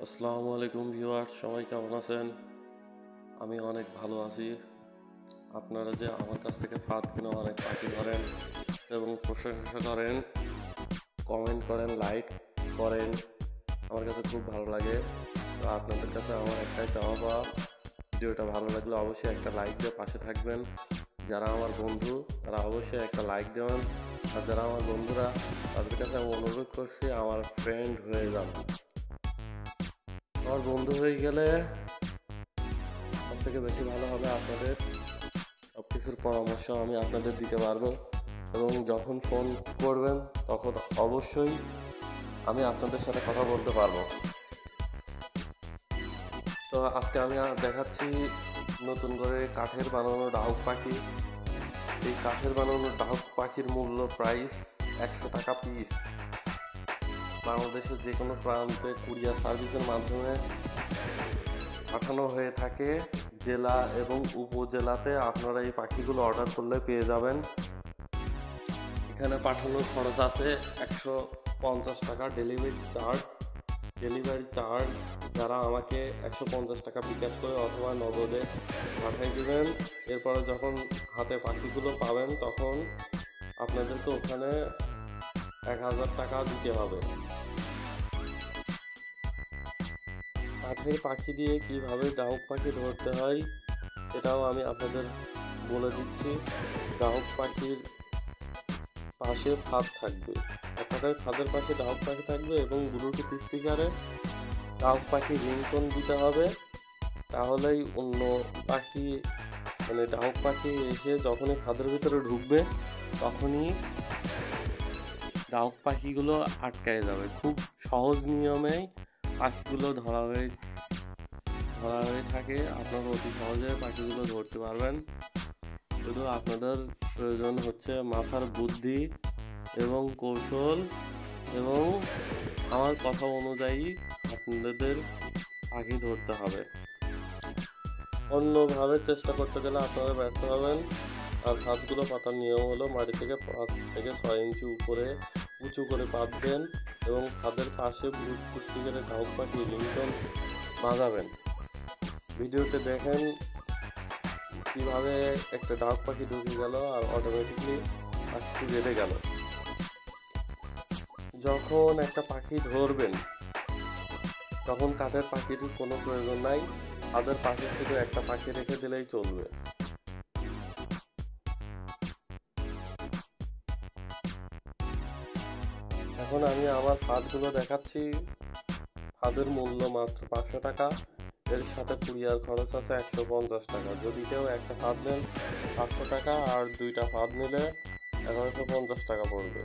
আসসালামু আলাইকুম ভিউয়ার্স, সবাই কেমন আছেন? আমি অনেক ভালো আছি। আপনারা যে আমার কাছ থেকে ফাঁদ কিনে অনেক পাখি ধরেন এবং প্রশংসা করেন, কমেন্ট করেন, লাইক করেন, আমার কাছে খুব ভালো লাগে। তো আপনাদের কাছে আমার একটাই চাওয়া পাওয়া, ভিডিওটা ভালো লাগলে অবশ্যই একটা লাইক দিয়ে পাশে থাকবেন। যারা আমার বন্ধু তারা অবশ্যই একটা লাইক দেবেন, আর যারা আমার বন্ধুরা তাদের কাছে আমি অনুরোধ করছি আমার ফ্রেন্ড হয়ে যান। আমার বন্ধু হয়ে গেলে সব থেকে বেশি ভালো হবে। আপনাদের সব কিছুর পরামর্শ আমি আপনাদের দিতে পারবো এবং যখন ফোন করবেন তখন অবশ্যই আমি আপনাদের সাথে কথা বলতে পারবো। তো আজকে আমি দেখাচ্ছি নতুন করে কাঠের বানানো ডাহুক পাখি। এই কাঠের বানানো ডাহুক পাখির মূল্য প্রাইস 100 টাকা পিস। বাংলাদেশের যে কোনো প্রান্তে কুরিয়ার সার্ভিসের মাধ্যমে পাঠানো হয়ে থাকে। জেলা এবং উপজেলাতে আপনারা এই পাখিগুলো অর্ডার করলে পেয়ে যাবেন। এখানে পাঠানোর খরচ আছে 150 টাকা ডেলিভারি চার্জ যারা আমাকে 150 টাকা বিকাশ করে অথবা নগদে পাঠিয়ে দেবেন। এরপরে যখন হাতে পাখিগুলো পাবেন তখন আপনাদেরকে ওখানে 1000 টাকা দিতে হবে। কাঠের পাখি দিয়ে কিভাবে ডাহুক পাখি ধরতে হয় সেটাও আমি আপনাদের বলে দিচ্ছি। ডাহুক পাখির পাশে ফাঁদ থাকবে, একটাই ফাঁদের পাশে ডাহুক পাখি থাকবে এবং ব্লুটুথ স্পিকারে ডাহুক পাখি রিংটোন দিতে হবে। তাহলেই অন্য পাখি ডাহুক পাখি এসে যখনই ফাঁদের ভিতরে ঢুকবে তখনই ডাহুক পাখিগুলো আটকায় যাবে। খুব সহজ নিয়মেই পাখিগুলো ধরা হয়ে থাকে। আপনারা অতি সহজে পাখিগুলো ধরতে পারবেন। শুধু আপনাদের প্রয়োজন হচ্ছে মাথার বুদ্ধি এবং কৌশল এবং আমার কথা অনুযায়ী আপনাদের পাখি ধরতে হবে। অন্যভাবে চেষ্টা করতে গেলে আপনারা ব্যর্থ হবেন। আর ফাঁদগুলো পাতার নিয়ম হলো মাটি থেকে 5 থেকে 6 ইঞ্চি উপরে উঁচু করে পাতবেন এবং ফাঁদের পাশে ব্লুটুথ স্পিকারে ডাহুক পাখি রিংটোন বাজাবেন। ভিডিওতে দেখেন কিভাবে একটা ডাহুক পাখি ঢুকে গেল আর অটোমেটিকলি পাখিটি বেঁধে গেল। যখন একটা পাখি ধরবেন তখন কাঠের পাখির কোনো প্রয়োজন নাই, তাদের পাশে শুধু একটা পাখি রেখে দিলেই চলবে। এখন আমি আমার ফাঁদগুলো দেখাচ্ছি। ফাঁদের মূল্য মাত্র 500 টাকা, এর সাথে কুরিয়ার খরচ আছে 150 টাকা। যদি কেউ একটা ফাঁদ নেন 500 টাকা আর 2টা ফাঁদ নিলে 1150 টাকা পড়বে।